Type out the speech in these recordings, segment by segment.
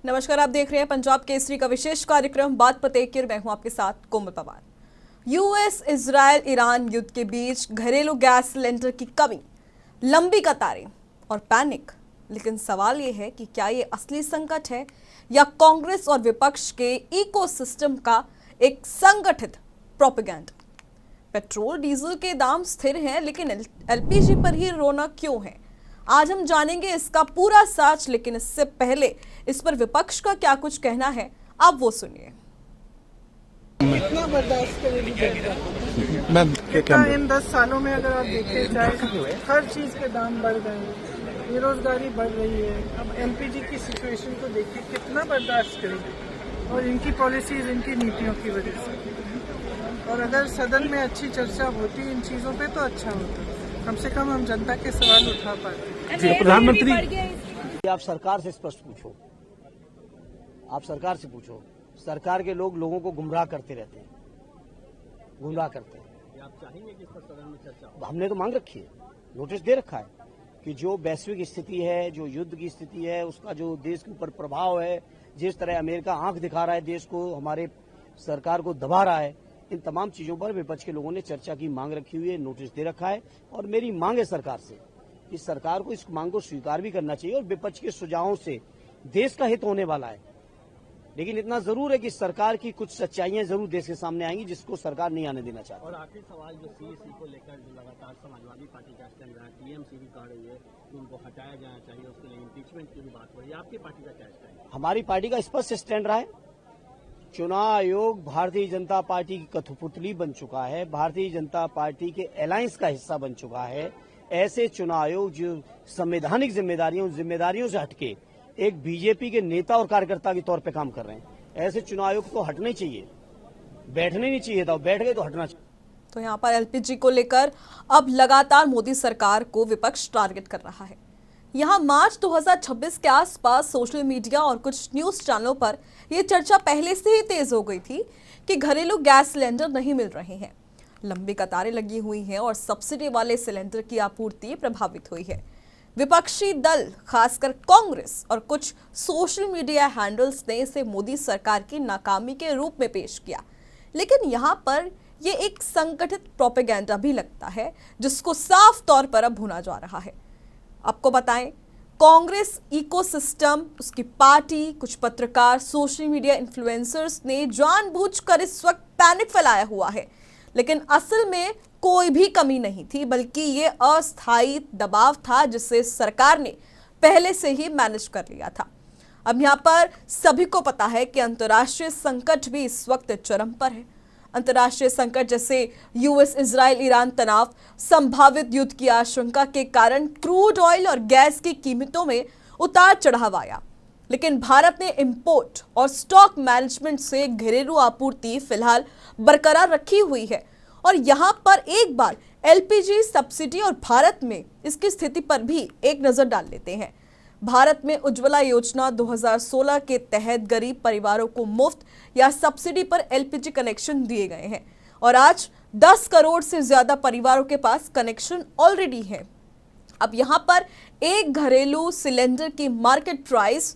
नमस्कार, आप देख रहे हैं पंजाब केसरी का विशेष कार्यक्रम बात पते की। मैं हूं आपके साथ कोमल पवार। यूएस, इजरायल, ईरान युद्ध के बीच घरेलू गैस सिलेंडर की कमी, लंबी कतारें और पैनिक। लेकिन सवाल यह है कि क्या ये असली संकट है या कांग्रेस और विपक्ष के इकोसिस्टम का एक संगठित प्रोपेगेंडा। पेट्रोल डीजल के दाम स्थिर हैं, लेकिन एलपीजी पर ही रोना क्यों है? आज हम जानेंगे इसका पूरा सच। लेकिन इससे पहले इस पर विपक्ष का क्या कुछ कहना है, आप वो सुनिए। कितना बर्दाश्त करेगी जनता? इन 10 सालों में अगर आप देखें, चाहे हर चीज के दाम बढ़ गए हैं, बेरोजगारी बढ़ रही है। अब एलपीजी की सिचुएशन को देखिए, कितना बर्दाश्त करेगी। और इनकी पॉलिसीज, इनकी नीतियों की वजह से। और अगर सदन में अच्छी चर्चा होती इन चीजों पे तो अच्छा होता। कम से कम हम जनता के सवाल उठा पाते। प्रधानमंत्री, आप सरकार से स्पष्ट पूछो, आप सरकार से पूछो। सरकार के लोग लोगों को गुमराह करते रहते हैं, गुमराह करते हैं। आप चाहेंगे कि इस पर सदन में चर्चा हो? हमने तो मांग रखी है, नोटिस दे रखा है कि जो वैश्विक स्थिति है, जो युद्ध की स्थिति है, उसका जो देश के ऊपर प्रभाव है, जिस तरह अमेरिका आंख दिखा रहा है देश को, हमारे सरकार को दबा रहा है, इन तमाम चीजों पर विपक्ष के लोगों ने चर्चा की मांग रखी हुई है, नोटिस दे रखा है। और मेरी मांग है सरकार से, इस सरकार को इस मांग को स्वीकार भी करना चाहिए। और विपक्ष के सुझावों से देश का हित होने वाला है, लेकिन इतना जरूर है कि सरकार की कुछ सच्चाइयां जरूर देश के सामने आएंगी, जिसको सरकार नहीं आने देना चाहती। और आखिरी सवाल, जो सीएसी को लेकर जो लगातार समाजवादी पार्टी का स्टैंड रहा है, टीएमसी भी कह रही है कि उनको हटाया जाना चाहिए, उसके लिए इम्पीचमेंट की भी बात हो रही है, आपकी पार्टी का क्या स्टैंड है? हमारी पार्टी का स्पष्ट स्टैंड रहा है। चुनाव आयोग भारतीय जनता पार्टी की कठपुतली बन चुका है, भारतीय जनता पार्टी के अलायंस का हिस्सा बन चुका है। ऐसे चुनाव आयोग जो संवैधानिक जिम्मेदारियों से हटके एक बीजेपी के नेता और कार्यकर्ता के तौर पे काम कर रहे हैं, ऐसे चुनाव आयोग को हटना ही चाहिए, बैठने नहीं चाहिए था, बैठ गए तो हटना चाहिए। तो यहाँ पर एलपीजी को लेकर अब लगातार मोदी सरकार को विपक्ष टारगेट कर रहा है। यहाँ मार्च 2026 के आसपास सोशल मीडिया और कुछ न्यूज चैनलों पर यह चर्चा पहले से ही तेज हो गई थी कि घरेलू गैस सिलेंडर नहीं मिल रहे हैं, लंबी कतारें लगी हुई हैं और सब्सिडी वाले सिलेंडर की आपूर्ति प्रभावित हुई है। विपक्षी दल, खासकर कांग्रेस और कुछ सोशल मीडिया हैंडल्स ने इसे मोदी सरकार की नाकामी के रूप में पेश किया। लेकिन यहाँ पर ये एक संगठित प्रोपेगेंडा भी लगता है, जिसको साफ तौर पर अब भुना जा रहा है। आपको बताएं, कांग्रेस इकोसिस्टम, उसकी पार्टी, कुछ पत्रकार, सोशल मीडिया इन्फ्लुएंसर्स ने जानबूझकर इस वक्त पैनिक फैलाया हुआ है। लेकिन असल में कोई भी कमी नहीं थी, बल्कि ये अस्थायी दबाव था जिसे सरकार ने पहले से ही मैनेज कर लिया था। अब यहाँ पर सभी को पता है कि अंतर्राष्ट्रीय संकट भी इस वक्त चरम पर है। अंतर्राष्ट्रीय संकट जैसे यूएस, इजरायल, ईरान तनाव, संभावित युद्ध की आशंका के कारण क्रूड ऑयल और गैस की कीमतों में उतार चढ़ाव आया। लेकिन भारत ने इंपोर्ट और स्टॉक मैनेजमेंट से घरेलू आपूर्ति फिलहाल बरकरार रखी हुई है। और यहाँ पर एक बार एलपीजी सब्सिडी और भारत में इसकी स्थिति पर भी एक नजर डाल लेते हैं। भारत में उज्ज्वला योजना 2016 के तहत गरीब परिवारों को मुफ्त या सब्सिडी पर एलपीजी कनेक्शन दिए गए हैं और आज 10 करोड़ से ज्यादा परिवारों के पास कनेक्शन ऑलरेडी है। अब यहाँ पर एक घरेलू सिलेंडर की मार्केट प्राइस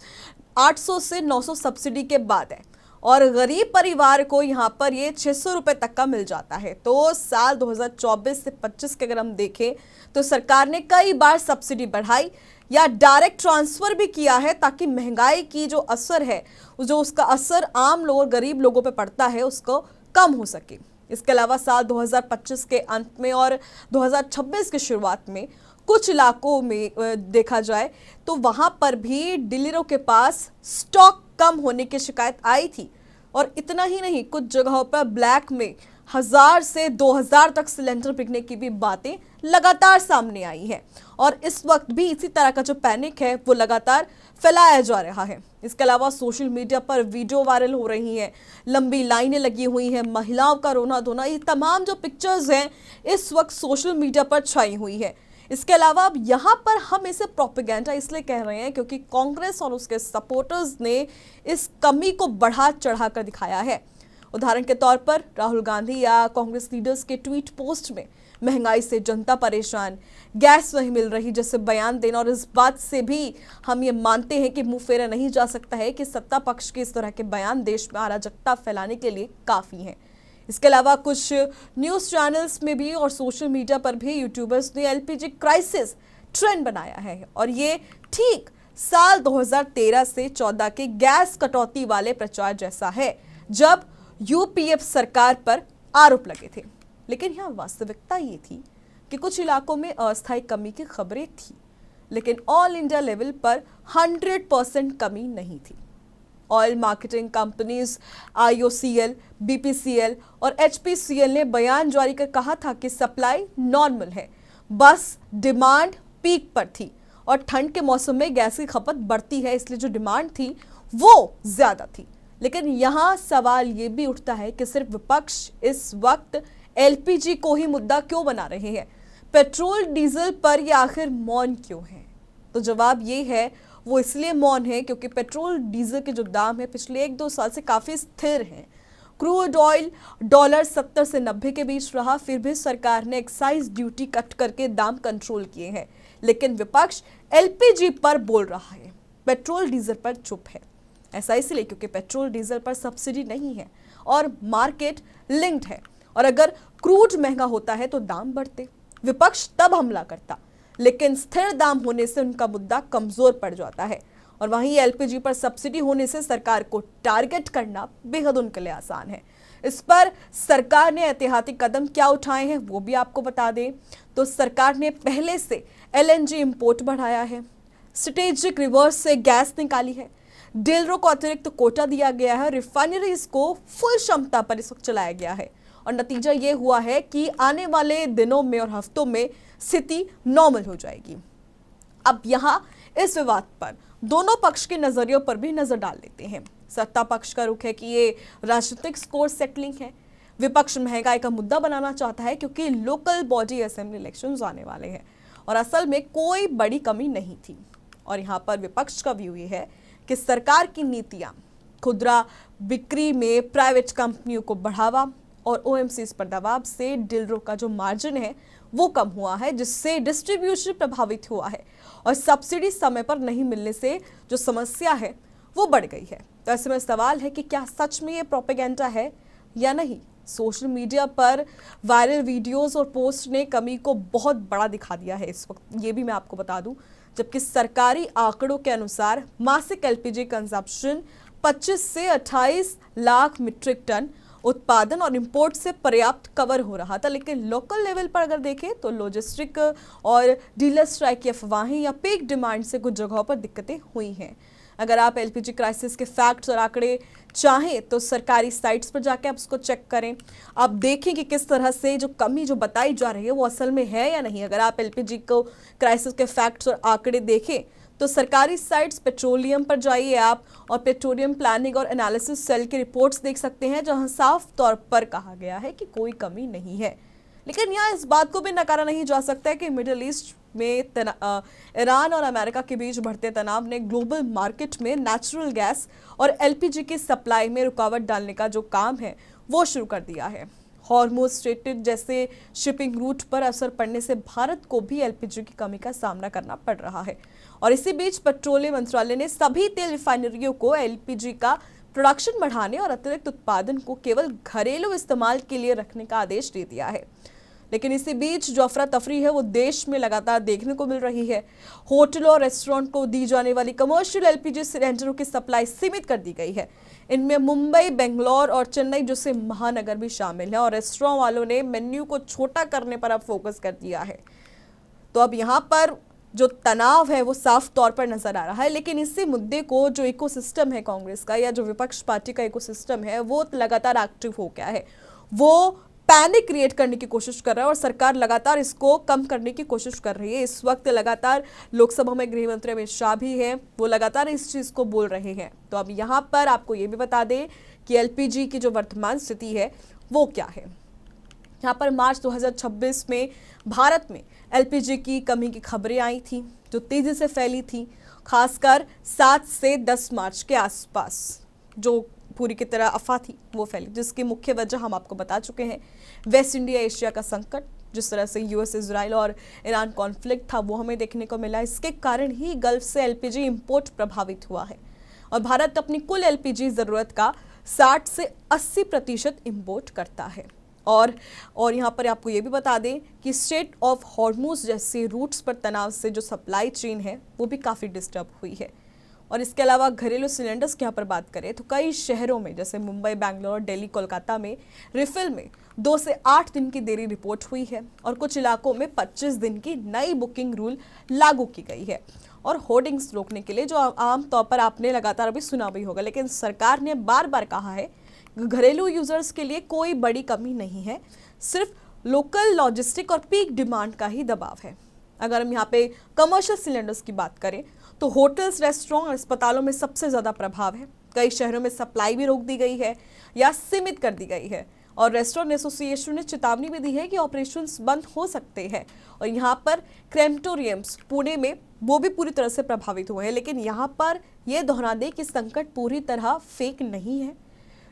800 से 900 सब्सिडी के बाद है और गरीब परिवार को यहाँ पर ये 600 रुपए तक का मिल जाता है। तो साल 2024 से 25 के अगर हम देखें तो सरकार ने कई बार सब्सिडी बढ़ाई या डायरेक्ट ट्रांसफर भी किया है, ताकि महंगाई की जो असर है, जो उसका असर आम लोगों, गरीब लोगों पे पड़ता है, उसको कम हो सके। इसके अलावा साल 2025 के अंत में और 2026 की शुरुआत में कुछ इलाकों में देखा जाए तो वहां पर भी डीलरों के पास स्टॉक कम होने की शिकायत आई थी। और इतना ही नहीं, कुछ जगहों पर ब्लैक में 1000 से 2000 तक सिलेंडर बिकने की भी बातें लगातार सामने आई हैं। और इस वक्त भी इसी तरह का जो पैनिक है वो लगातार फैलाया जा रहा है। इसके अलावा सोशल मीडिया पर वीडियो वायरल हो रही हैं, लंबी लाइनें लगी हुई हैं, महिलाओं का रोना धोना, ये तमाम जो पिक्चर्स हैं इस वक्त सोशल मीडिया पर छाई हुई है। इसके अलावा अब यहाँ पर हम इसे प्रोपेगेंडा इसलिए कह रहे हैं क्योंकि कांग्रेस और उसके सपोर्टर्स ने इस कमी को बढ़ा चढ़ाकर दिखाया है। उदाहरण के तौर पर राहुल गांधी या कांग्रेस लीडर्स के ट्वीट पोस्ट में महंगाई से जनता परेशान, गैस नहीं मिल रही जैसे बयान देना, और इस बात से भी हम ये मानते हैं कि मुंह फेरा नहीं जा सकता है कि सत्ता पक्ष के इस तरह के बयान देश में अराजकता फैलाने के लिए काफ़ी हैं। इसके अलावा कुछ न्यूज़ चैनल्स में भी और सोशल मीडिया पर भी यूट्यूबर्स ने एलपीजी क्राइसिस ट्रेंड बनाया है, और ये ठीक साल 2013 से 14 के गैस कटौती वाले प्रचार जैसा है, जब यूपीए सरकार पर आरोप लगे थे। लेकिन यहाँ वास्तविकता ये थी कि कुछ इलाकों में अस्थायी कमी की खबरें थी, लेकिन ऑल इंडिया लेवल पर 100% कमी नहीं थी। Oil marketing companies IOCL, BPCL और HPCL ने बयान जारी कर कहा था कि सप्लाई नॉर्मल है, बस डिमांड पीक पर थी और ठंड के मौसम में गैस की खपत बढ़ती है, इसलिए जो डिमांड थी वो ज्यादा थी। लेकिन यहाँ सवाल ये भी उठता है कि सिर्फ विपक्ष इस वक्त LPG को ही मुद्दा क्यों बना रहे हैं, पेट्रोल डीजल पर ये आखिर मौन क्यों है? तो जवाब ये है, वो इसलिए मौन है क्योंकि पेट्रोल डीजल के जो दाम है पिछले 1-2 साल से काफ़ी स्थिर हैं। क्रूड ऑयल डॉलर 70 से 90 के बीच रहा, फिर भी सरकार ने एक्साइज ड्यूटी कट करके दाम कंट्रोल किए हैं। लेकिन विपक्ष LPG पर बोल रहा है, पेट्रोल डीजल पर चुप है। ऐसा इसलिए क्योंकि पेट्रोल डीजल पर सब्सिडी नहीं है और मार्केट लिंक्ड है, और अगर क्रूड महंगा होता है तो दाम बढ़ते, विपक्ष तब हमला करता। लेकिन स्थिर दाम होने से उनका मुद्दा कमजोर पड़ जाता है, और वहीं LPG पर सब्सिडी होने से सरकार को टारगेट करना बेहद उनके लिए आसान है। इस पर सरकार ने एहतियाती कदम क्या उठाए हैं वो भी आपको बता दें तो सरकार ने पहले से LNG इंपोर्ट बढ़ाया है, स्ट्रेटेजिक रिवर्स से गैस निकाली है, डीलरों को अतिरिक्त कोटा दिया गया है, रिफाइनरीज को फुल क्षमता पर इस वक्त चलाया गया है, और नतीजा ये हुआ है कि आने वाले दिनों में और हफ्तों में स्थिति नॉर्मल हो जाएगी। अब यहाँ इस विवाद पर दोनों पक्ष के नजरियों पर भी नजर डाल लेते हैं। सत्ता पक्ष का रुख है कि ये राजनीतिक स्कोर सेटलिंग है, विपक्ष महंगाई का मुद्दा बनाना चाहता है क्योंकि लोकल बॉडी असेंबली इलेक्शंस आने वाले हैं और असल में कोई बड़ी कमी नहीं थी। और यहाँ पर विपक्ष का व्यू ये है कि सरकार की नीतियां खुदरा बिक्री में प्राइवेट कंपनियों को बढ़ावा और OMCs पर दबाव से डीलरों का जो मार्जिन है वो कम हुआ है, जिससे डिस्ट्रीब्यूशन प्रभावित हुआ है और सब्सिडी समय पर नहीं मिलने से जो समस्या है वो बढ़ गई है। तो ऐसे में सवाल है कि क्या सच में ये प्रोपेगेंडा है या नहीं। सोशल मीडिया पर वायरल वीडियोस और पोस्ट ने कमी को बहुत बड़ा दिखा दिया है इस वक्त, ये भी मैं आपको बता दूं। जबकि सरकारी आंकड़ों के अनुसार मासिक LPG कंजप्शन 25 से 28 लाख मीट्रिक टन उत्पादन और इंपोर्ट से पर्याप्त कवर हो रहा था। लेकिन लोकल लेवल पर अगर देखें तो लॉजिस्टिक और डीलर स्ट्राइक की अफवाहें या पीक डिमांड से कुछ जगहों पर दिक्कतें हुई हैं। अगर आप LPG क्राइसिस के फैक्ट्स और आंकड़े चाहें तो सरकारी साइट्स पर जाके आप उसको चेक करें, आप देखें कि किस तरह से जो कमी जो बताई जा रही है वो असल में है या नहीं। अगर आप LPG को क्राइसिस के फैक्ट्स और आंकड़े देखें तो सरकारी साइट्स पेट्रोलियम पर जाइए आप और पेट्रोलियम प्लानिंग और एनालिसिस सेल की रिपोर्ट्स देख सकते हैं, जहां साफ तौर पर कहा गया है कि कोई कमी नहीं है। लेकिन यहाँ इस बात को भी नकारा नहीं जा सकता है कि मिडिल ईस्ट में ईरान और अमेरिका के बीच बढ़ते तनाव ने ग्लोबल मार्केट में नेचुरल गैस और LPG की सप्लाई में रुकावट डालने का जो काम है वो शुरू कर दिया है। हॉर्मुज़ स्ट्रेट जैसे शिपिंग रूट पर असर पड़ने से भारत को भी LPG की कमी का सामना करना पड़ रहा है। और इसी बीच पेट्रोलियम मंत्रालय ने सभी तेल रिफाइनरियों को LPG का प्रोडक्शन बढ़ाने और अतिरिक्त उत्पादन को केवल घरेलू इस्तेमाल के लिए रखने का आदेश दे दिया है। लेकिन इसी बीच जो अफरा तफरी है वो देश में लगातार देखने को मिल रही है। होटलों और रेस्टोरेंट को दी जाने वाली कमर्शियल LPG सिलेंडरों की सप्लाई सीमित कर दी गई है। इनमें मुंबई, बेंगलोर और चेन्नई जैसे महानगर भी शामिल हैं और रेस्टोरेंट वालों ने मेन्यू को छोटा करने पर अब फोकस कर दिया है। तो अब यहाँ पर जो तनाव है वो साफ तौर पर नजर आ रहा है। लेकिन इसी मुद्दे को जो इकोसिस्टम है कांग्रेस का या जो विपक्ष पार्टी का इकोसिस्टम है वो लगातार एक्टिव हो गया है, वो पैनिक क्रिएट करने की कोशिश कर रहा है और सरकार लगातार इसको कम करने की कोशिश कर रही है। इस वक्त लगातार लोकसभा में गृह मंत्री अमित शाह भी हैं, वो लगातार इस चीज़ को बोल रहे हैं। तो अब यहाँ पर आपको ये भी बता दें कि LPG की जो वर्तमान स्थिति है वो क्या है। यहाँ पर मार्च 2026 में भारत में LPG की कमी की खबरें आई थी जो तेज़ी से फैली थी, खासकर 7 से 10 मार्च के आसपास जो पूरी की तरह अफवाह थी वो फैली, जिसकी मुख्य वजह हम आपको बता चुके हैं। वेस्ट इंडिया एशिया का संकट, जिस तरह से यूएस, इजराइल और ईरान कॉन्फ्लिक्ट था वो हमें देखने को मिला। इसके कारण ही गल्फ से एलपीजी इंपोर्ट प्रभावित हुआ है और भारत अपनी कुल एलपीजी जरूरत का 60 से 80% इंपोर्ट करता है। और यहाँ पर आपको ये भी बता दें कि स्ट्रेट ऑफ हॉर्मुज जैसे रूट्स पर तनाव से जो सप्लाई चेन है वो भी काफ़ी डिस्टर्ब हुई है। और इसके अलावा घरेलू सिलेंडर्स की यहाँ पर बात करें तो कई शहरों में जैसे मुंबई, बैंगलोर, दिल्ली, कोलकाता में रिफिल में 2 से 8 दिन की देरी रिपोर्ट हुई है और कुछ इलाकों में 25 दिन की नई बुकिंग रूल लागू की गई है। और होर्डिंग्स रोकने के लिए जो आम तौर पर आपने लगातार अभी सुना भी होगा, लेकिन सरकार ने बार बार कहा है घरेलू यूजर्स के लिए कोई बड़ी कमी नहीं है, सिर्फ लोकल लॉजिस्टिक और पीक डिमांड का ही दबाव है। अगर हम यहाँ पे कमर्शियल सिलेंडर्स की बात करें तो होटल्स, रेस्टोरेंट और अस्पतालों में सबसे ज़्यादा प्रभाव है। कई शहरों में सप्लाई भी रोक दी गई है या सीमित कर दी गई है और रेस्टोरेंट एसोसिएशन ने चेतावनी भी दी है कि ऑपरेशंस बंद हो सकते हैं। और यहाँ पर क्रेमेटोरियम्स पुणे में वो भी पूरी तरह से प्रभावित हुए हैं। लेकिन यहाँ पर यह दोहरा दें कि संकट पूरी तरह फेक नहीं है।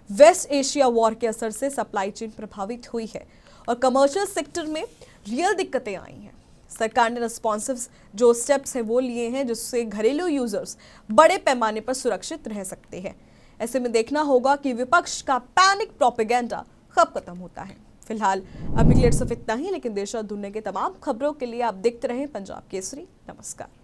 वेस्ट एशिया वॉर के असर से सप्लाई चेन प्रभावित हुई है और कमर्शियल सेक्टर में रियल दिक्कतें आई हैं। सरकार ने रिस्पॉन्सिव जो स्टेप्स हैं वो लिए हैं जिससे घरेलू यूजर्स बड़े पैमाने पर सुरक्षित रह सकते हैं। ऐसे में देखना होगा कि विपक्ष का पैनिक प्रोपेगेंडा कब खत्म होता है। फिलहाल अभी के लिए सिर्फ इतना ही, लेकिन देश और दुनिया के तमाम खबरों के लिए आप देखते रहें पंजाब केसरी। नमस्कार।